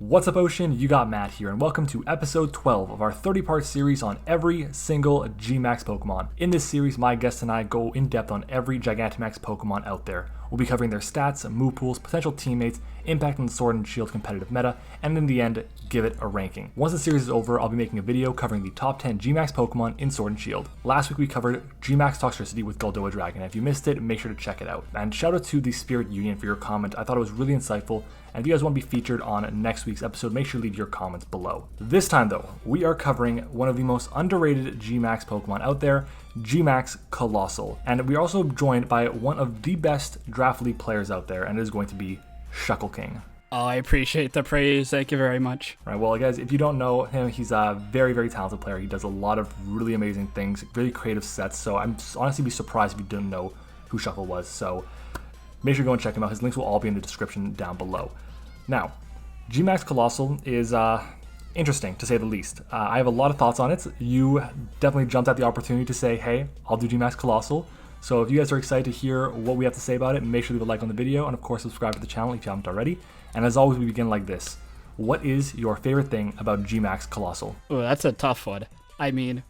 What's up, Ocean? You got Matt here, and welcome to episode 12 of our 30-part series on every single GMAX Pokemon. In this series, my guests and I go in depth on every Gigantamax Pokemon out there. We'll be covering their stats, move pools, potential teammates, impact on the Sword and Shield competitive meta, and in the end, give it a ranking. Once the series is over, I'll be making a video covering the top 10 GMAX Pokemon in Sword and Shield. Last week we covered GMAX Toxtricity with Goldoa Dragon. If you missed it, make sure to check it out. And shout out to the Spirit Union for your comment. I thought it was really insightful. And if you guys want to be featured on next week's episode, make sure to leave your comments below. This time though, we are covering one of the most underrated GMAX Pokemon out there, GMAX Coalossal. And we are also joined by one of the best Draft League players out there, and it is going to be ShuckleKing. Oh, I appreciate the praise. Thank you very much. All right, well, guys, if you don't know him, he's a very, very talented player. He does a lot of really amazing things, really creative sets. So I'm honestly be surprised if you didn't know who Shuckle was. So make sure to go and check him out. His links will all be in the description down below. Now, GMAX Coalossal is interesting, to say the least. I have a lot of thoughts on it. You definitely jumped at the opportunity to say, hey, I'll do GMAX Coalossal. So if you guys are excited to hear what we have to say about it, make sure to leave a like on the video, and of course subscribe to the channel if you haven't already. And as always, we begin like this. What is your favorite thing about GMAX Coalossal? Oh, that's a tough one. I mean,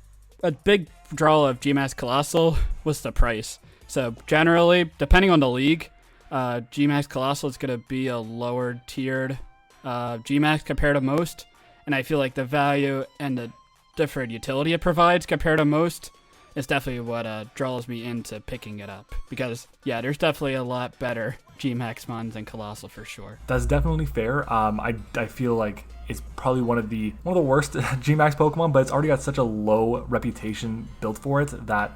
a big draw of GMAX Coalossal was the price. So generally, depending on the league, GMAX Coalossal is going to be a lower tiered GMAX compared to most. And I feel like the value and the different utility it provides compared to most is definitely what draws me into picking it up. Because, yeah, there's definitely a lot better GMAX mons than Colossal for sure. That's definitely fair. I feel like it's probably one of the worst GMAX Pokemon, but it's already got such a low reputation built for it that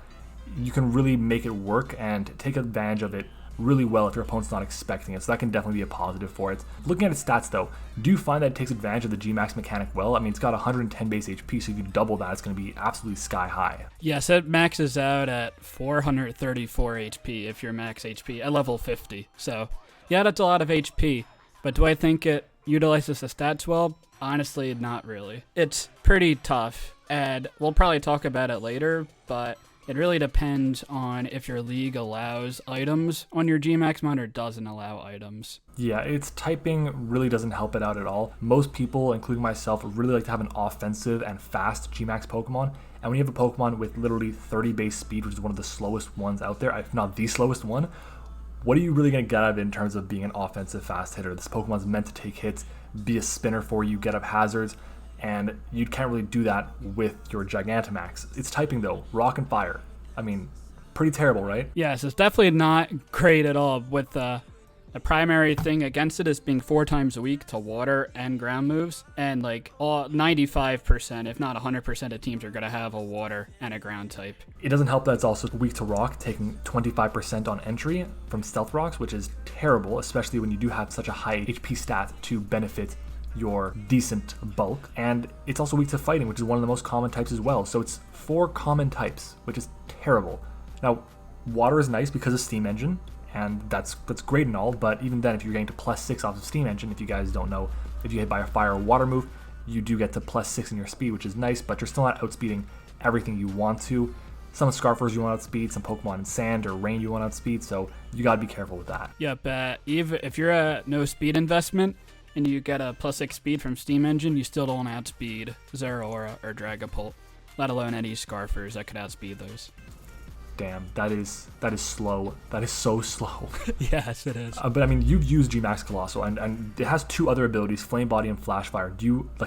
you can really make it work and take advantage of it really well if your opponent's not expecting it, so that can definitely be a positive for it. Looking at its stats though, do you find that it takes advantage of the GMAX mechanic well? I mean, it's got 110 base HP, so if you double that, it's going to be absolutely sky high. Yes, it maxes out at 434 HP if you're max HP at level 50. So, yeah, that's a lot of HP, but do I think it utilizes the stats well? Honestly, not really. It's pretty tough, and we'll probably talk about it later, but it really depends on if your league allows items on your GMAX mon or doesn't allow items. Yeah, its typing really doesn't help it out at all. Most people, including myself, really like to have an offensive and fast GMAX Pokemon. And when you have a Pokemon with literally 30 base speed, which is one of the slowest ones out there, if not the slowest one, what are you really going to get out of it in terms of being an offensive fast hitter? This Pokemon's meant to take hits, be a spinner for you, get up hazards, and you can't really do that with your Gigantamax. Its typing though, rock and fire. I mean, pretty terrible, right? Yes, it's definitely not great at all. With the primary thing against it is being 4 times a week to water and ground moves, and like all 95%, if not 100% of teams are going to have a water and a ground type. It doesn't help that it's also weak to rock, taking 25% on entry from stealth rocks, which is terrible, especially when you do have such a high HP stat to benefit your decent bulk. And it's also weak to fighting, which is one of the most common types as well. So it's 4 common types, which is terrible. Now, water is nice because of Steam Engine, and that's great and all, but even then, if you're getting to +6 off of Steam Engine, if you guys don't know, if you hit by a fire or water move, you do get to +6 in your speed, which is nice, but you're still not outspeeding everything you want to. Some Scarfers you want to outspeed, some Pokemon in sand or rain you want to outspeed, so you gotta be careful with that. Yep, even if you're a no speed investment, and you get a +6 speed from Steam Engine, you still don't outspeed Zeraora or Dragapult, let alone any Scarfers that could outspeed those. Damn, that is slow. That is so slow. Yes, it is. But I mean, you've used GMAX Coalossal, and it has 2 other abilities, Flame Body and Flash Fire.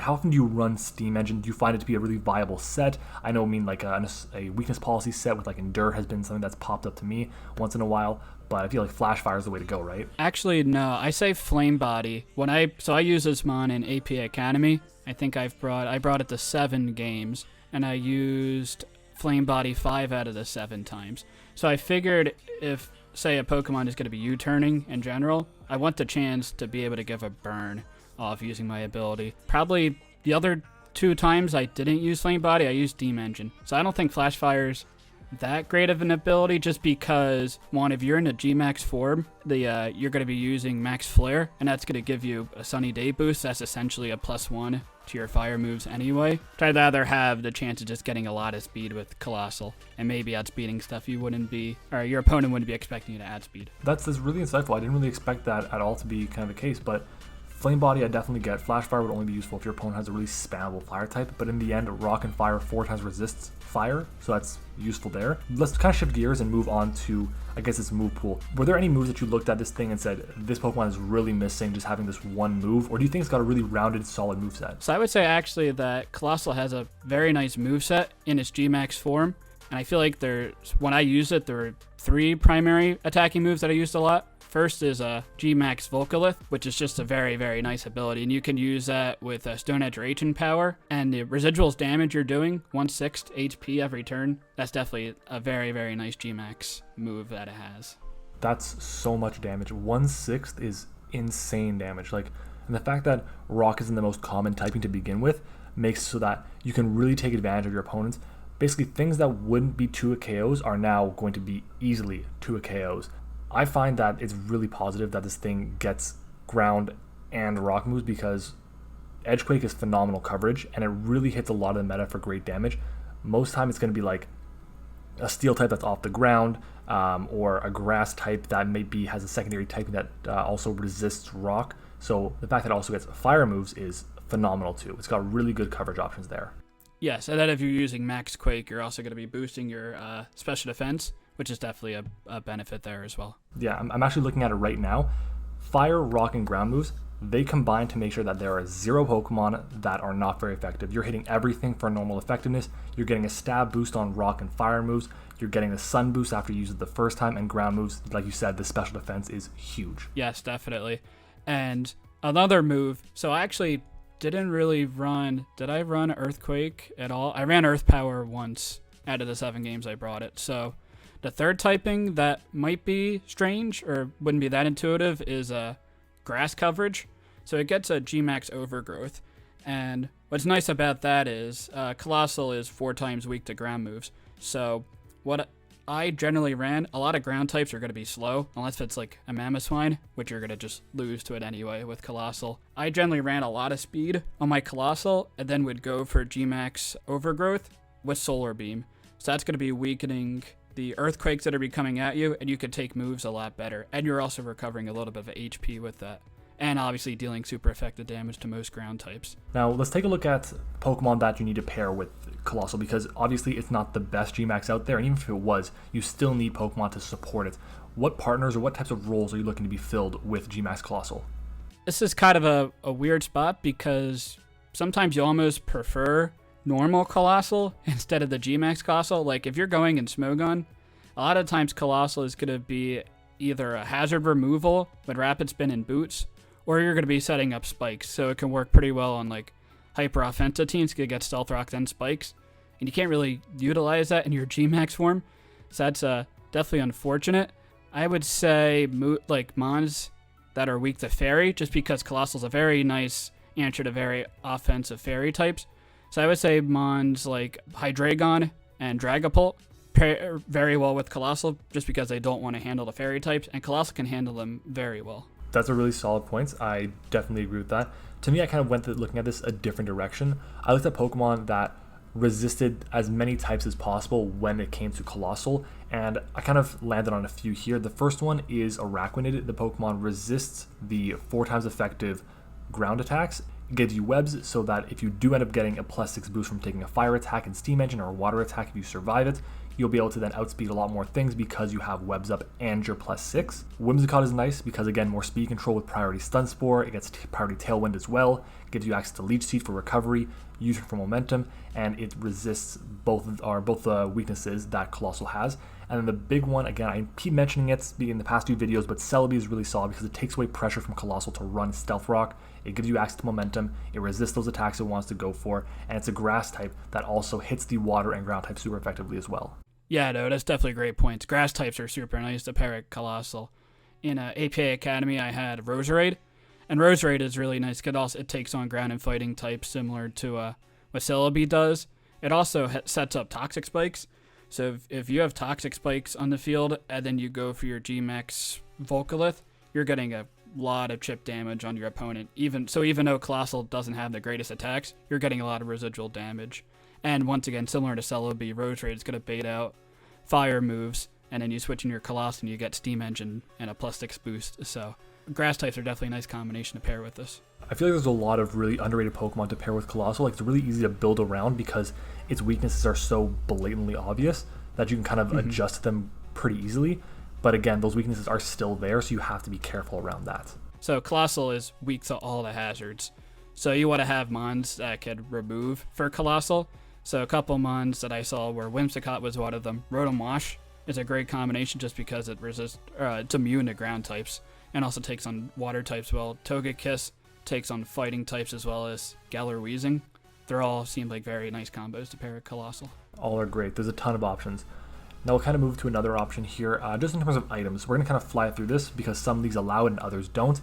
How often do you run Steam Engine? Do you find it to be a really viable set? I know, like a weakness policy set with like Endure has been something that's popped up to me once in a while. But I feel like Flash Fire is the way to go, right? Actually, no. I say Flame Body. So I use this mon in AP Academy. I think I brought it to 7 games, and I used Flame Body 5 out of the 7 times. So I figured if, say, a Pokemon is going to be U-turning in general, I want the chance to be able to give a burn off using my ability. Probably the other 2 times I didn't use Flame Body, I used Steam Engine. So I don't think Flash Fire's that great of an ability, just because, one, if you're in a GMAX form, you're going to be using Max Flare, and that's going to give you a Sunny Day boost. That's essentially a +1 to your fire moves anyway. I'd rather have the chance of just getting a lot of speed with Colossal, and maybe outspeeding stuff your opponent wouldn't be expecting you to outspeed. That's really insightful. I didn't really expect that at all to be kind of the case, but Flame Body I definitely get. Flash Fire would only be useful if your opponent has a really spammable fire type, but in the end, Rock and Fire 4 times resists fire, so that's useful there. Let's kind of shift gears and move on to, I guess, this move pool. Were there any moves that you looked at this thing and said, this Pokemon is really missing just having this one move, or do you think it's got a really rounded, solid moveset? So I would say actually that Colossal has a very nice moveset in its GMAX form, and I feel like when I use it, there are 3 primary attacking moves that I used a lot. First is GMAX Volcalith, which is just a very, very nice ability, and you can use that with Stone Edge or Ancient Power, and the residuals damage you're doing, 1/6 HP every turn. That's definitely a very, very nice GMAX move that it has. That's so much damage. 1/6 is insane damage. And the fact that Rock isn't the most common typing to begin with makes so that you can really take advantage of your opponents. Basically, things that wouldn't be 2 KOs are now going to be easily 2 KOs. I find that it's really positive that this thing gets ground and rock moves because Edgequake is phenomenal coverage and it really hits a lot of the meta for great damage. Most time it's going to be like a steel type that's off the ground, or a grass type that maybe has a secondary typing that also resists rock. So the fact that it also gets fire moves is phenomenal too. It's got really good coverage options there. Yes, and then if you're using Max Quake, you're also going to be boosting your special defense, which is definitely a benefit there as well. Yeah, I'm actually looking at it right now. Fire, rock, and ground moves, they combine to make sure that there are 0 Pokemon that are not very effective. You're hitting everything for normal effectiveness. You're getting a stab boost on rock and fire moves. You're getting a sun boost after you use it the first time, and ground moves, like you said, the special defense is huge. Yes, definitely. And another move, so I actually didn't really run, did I run Earthquake at all? I ran Earth Power once out of the 7 games I brought it. So the third typing that might be strange or wouldn't be that intuitive is grass coverage. So it gets a GMAX Overgrowth. And what's nice about that is Colossal is 4 times weak to ground moves. So what I generally ran, a lot of ground types are going to be slow, unless it's like a Mamoswine, which you're going to just lose to it anyway with Colossal. I generally ran a lot of speed on my Colossal, and then would go for GMAX Overgrowth with Solar Beam. So that's going to be weakening the Earthquakes that are be coming at you, and you could take moves a lot better. And you're also recovering a little bit of HP with that. And obviously dealing super effective damage to most ground types. Now let's take a look at Pokemon that you need to pair with Colossal, because obviously it's not the best GMAX out there, and even if it was, you still need Pokemon to support it. What partners or what types of roles are you looking to be filled with GMAX Coalossal? This is kind of a weird spot because sometimes you almost prefer normal Colossal instead of the GMAX Coalossal. Like if you're going in Smogon, a lot of times Colossal is going to be either a hazard removal with Rapid Spin and Boots, or you're going to be setting up spikes, so it can work pretty well on like hyper offensive teams. You get Stealth Rock then spikes, and you can't really utilize that in your GMAX form, so that's definitely unfortunate. I would say like Mons that are weak to Fairy, just because Colossal's a very nice answer to very offensive Fairy types. So I would say Mons like Hydreigon and Dragapult pair very well with Colossal, just because they don't want to handle the Fairy types, and Colossal can handle them very well. That's a really solid point. I definitely agree with that. To me, I kind of went looking at this a different direction. I looked at Pokemon that resisted as many types as possible when it came to Colossal, and I kind of landed on a few here. The first one is Araquanid. The Pokemon resists the 4 times effective ground attacks. It gives you webs so that if you do end up getting a +6 boost from taking a fire attack and steam engine or a water attack, if you survive it, you'll be able to then outspeed a lot more things because you have webs up and your +6. Whimsicott is nice because, again, more speed control with priority stun spore. It gets priority tailwind as well. It gives you access to leech seed for recovery, use it for momentum, and it resists both weaknesses that Colossal has. And then the big one, again, I keep mentioning it in the past few videos, but Celebi is really solid because it takes away pressure from Colossal to run Stealth Rock. It gives you access to momentum, it resists those attacks it wants to go for, and it's a grass type that also hits the water and ground type super effectively as well. Yeah, no, that's definitely great points. Grass types are super nice to pair with Colossal. In APA Academy, I had Roserade, and Roserade is really nice because it takes on ground and fighting types similar to what Celebi does. It also sets up Toxic Spikes, so if you have Toxic Spikes on the field and then you go for your GMAX Volcalith, you're getting a lot of chip damage on your opponent. Even though Colossal doesn't have the greatest attacks, you're getting a lot of residual damage. And once again, similar to Celebi, Roserade is going to bait out fire moves, and then you switch in your Colossal and you get Steam Engine and a +6 boost. So grass types are definitely a nice combination to pair with this. I feel like there's a lot of really underrated Pokemon to pair with Colossal. Like, it's really easy to build around because its weaknesses are so blatantly obvious that you can kind of adjust to them pretty easily. But again, those weaknesses are still there, so you have to be careful around that. So Colossal is weak to all the hazards. So you want to have mons that could remove for Colossal. So a couple mons that I saw where Whimsicott was one of them. Rotom Wash is a great combination just because it's immune to ground types and also takes on water types well. Togekiss takes on fighting types as well as Galar Weezing. They're all seem like very nice combos to pair with Colossal. All are great. There's a ton of options. Now we'll kind of move to another option here, just in terms of items. We're going to kind of fly through this because some leagues allow it and others don't.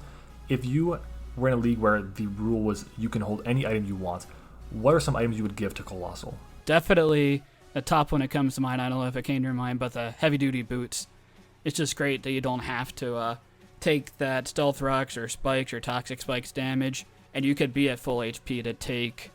If you were in a league where the rule was you can hold any item you want, what are some items you would give to Colossal? Definitely the top one that comes to mind, I don't know if it came to your mind, but the heavy-duty boots. It's just great that you don't have to take that Stealth Rocks or Spikes or Toxic Spikes damage, and you could be at full HP to take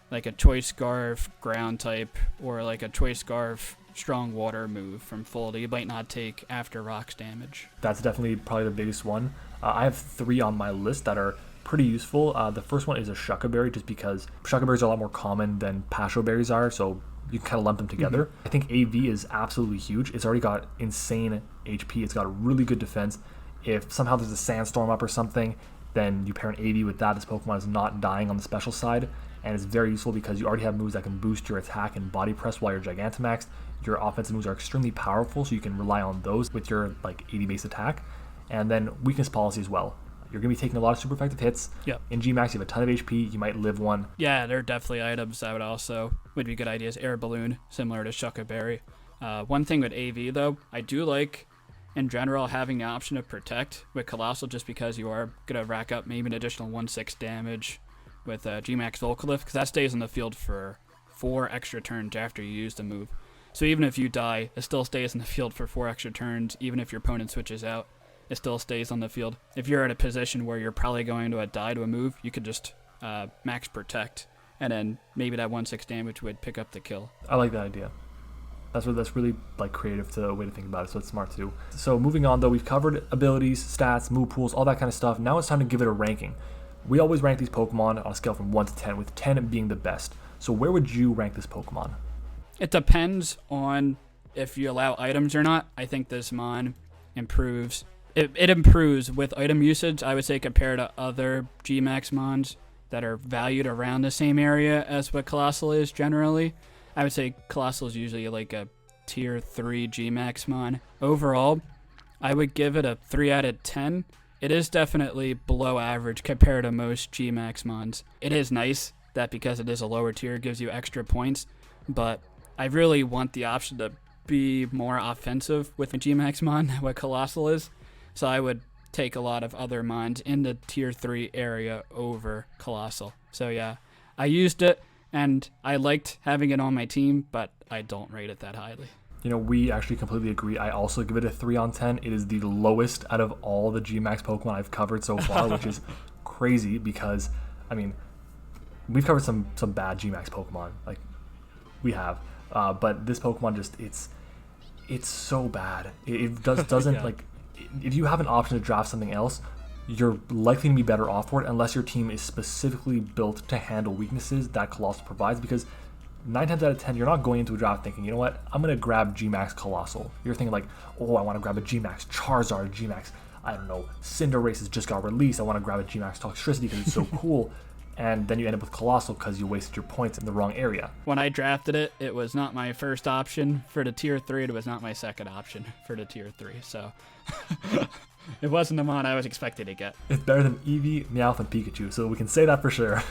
like a Choice Scarf ground type or like a Choice Scarf strong water move from full that you might not take after rocks damage. That's definitely probably the biggest one. I have 3 on my list that are pretty useful. The first one is a Shuckleberry, just because Shuckleberries are a lot more common than Pasho berries are, so you can kind of lump them together. I think AV is absolutely huge. It's already got insane HP. It's got a really good defense. If somehow there's a sandstorm up or something, then you pair an AV with that. This Pokemon is not dying on the special side, and it's very useful because you already have moves that can boost your attack and body press while you're Gigantamaxed. Your offensive moves are extremely powerful, so you can rely on those with your like 80 base attack. And then weakness policy as well. You're going to be taking a lot of super effective hits. Yep. In GMAX, you have a ton of HP. You might live one. Yeah, they're definitely items that would be good ideas. Air Balloon, similar to Shuckleberry. One thing with AV, though, I do like, in general, having the option of Protect with Colossal, just because you are going to rack up maybe an additional 1/6 damage with GMAX Volcalift, because that stays in the field for 4 extra turns after you use the move. So even if you die, it still stays in the field for 4 extra turns. Even if your opponent switches out, it still stays on the field. If you're in a position where you're probably going to die to a move, you could just max Protect, and then maybe that 1/6 damage would pick up the kill. I like that idea. That's really like creative way to think about it, so it's smart too. So moving on though, we've covered abilities, stats, move pools, all that kind of stuff. Now it's time to give it a ranking. We always rank these Pokemon on a scale from 1 to 10, with 10 being the best. So where would you rank this Pokemon? It depends on if you allow items or not. I think this mon improves. It improves with item usage, I would say, compared to other GMAX mons that are valued around the same area as what Colossal is generally. I would say Colossal is usually like a tier 3 GMAX mon. Overall, I would give it a 3 out of 10. It is definitely below average compared to most GMAX mons. It is nice that because it is a lower tier, it gives you extra points, but I really want the option to be more offensive with a GMAX mon than what Colossal is. So I would take a lot of other mons in the tier 3 area over Colossal. So yeah, I used it and I liked having it on my team, but I don't rate it that highly. You know, we actually completely agree. I also give it a 3 on 10. It is the lowest out of all the GMAX Pokemon I've covered so far, which is crazy because, I mean, we've covered some bad GMAX Pokemon. Like, we have. But this Pokemon just, it's so bad. It doesn't, Yeah. like, if you have an option to draft something else, you're likely to be better off for it unless your team is specifically built to handle weaknesses that Colossal provides, because 9 times out of 10, you're not going into a draft thinking, you know what, I'm going to grab GMAX Coalossal. You're thinking like, oh, I want to grab a GMAX Charizard, GMAX, I don't know, Cinderace has just got released. I want to grab a GMAX Toxtricity because it's so cool. And then you end up with Colossal because you wasted your points in the wrong area. When I drafted it, it was not my first option for the tier 3. It was not my second option for the tier 3. So it wasn't the mon I was expecting to get. It's better than Eevee, Meowth, and Pikachu, so we can say that for sure.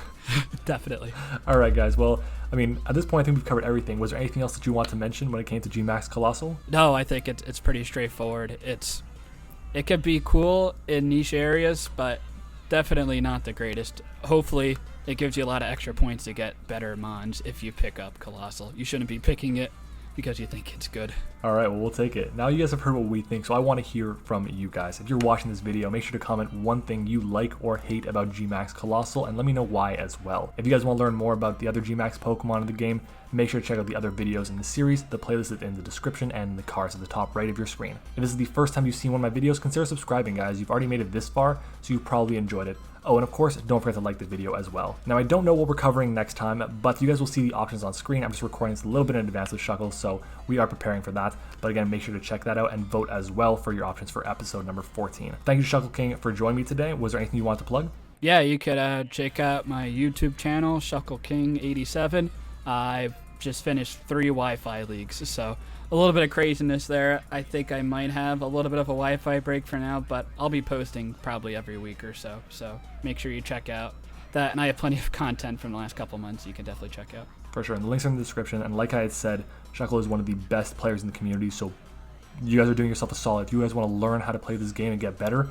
Definitely. All right, guys. Well, I mean, at this point, I think we've covered everything. Was there anything else that you want to mention when it came to GMAX Coalossal? No, I think it's pretty straightforward. It could be cool in niche areas, but definitely not the greatest. Hopefully, it gives you a lot of extra points to get better mons if you pick up Colossal. You shouldn't be picking it because you think it's good. All right, well, we'll take it. Now you guys have heard what we think, so I want to hear from you guys. If you're watching this video, make sure to comment one thing you like or hate about GMAX Coalossal, and let me know why as well. If you guys want to learn more about the other GMAX Pokemon in the game, make sure to check out the other videos in the series. The playlist is in the description and in the cards at the top right of your screen. If this is the first time you've seen one of my videos, consider subscribing, guys. You've already made it this far, so you've probably enjoyed it. Oh, and of course, don't forget to like the video as well. Now, I don't know what we're covering next time, but you guys will see the options on screen. I'm just recording this a little bit in advance with Shuckle, so we are preparing for that. But again, make sure to check that out and vote as well for your options for episode number 14. Thank you, Shuckle King, for joining me today. Was there anything you want to plug? Yeah, you could check out my YouTube channel, ShuckleKing87. I've just finished 3 Wi-Fi leagues, so a little bit of craziness there. I think I might have a little bit of a Wi-Fi break for now, but I'll be posting probably every week or so. So make sure you check out that, and I have plenty of content from the last couple months you can definitely check out. For sure, and the links are in the description. And like I had said, Shuckle is one of the best players in the community, so you guys are doing yourself a solid. If you guys want to learn how to play this game and get better,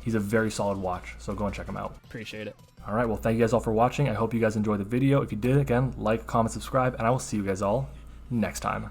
he's a very solid watch, so go and check him out. Appreciate it. All right, well, thank you guys all for watching. I hope you guys enjoyed the video. If you did, again, like, comment, subscribe, and I will see you guys all next time.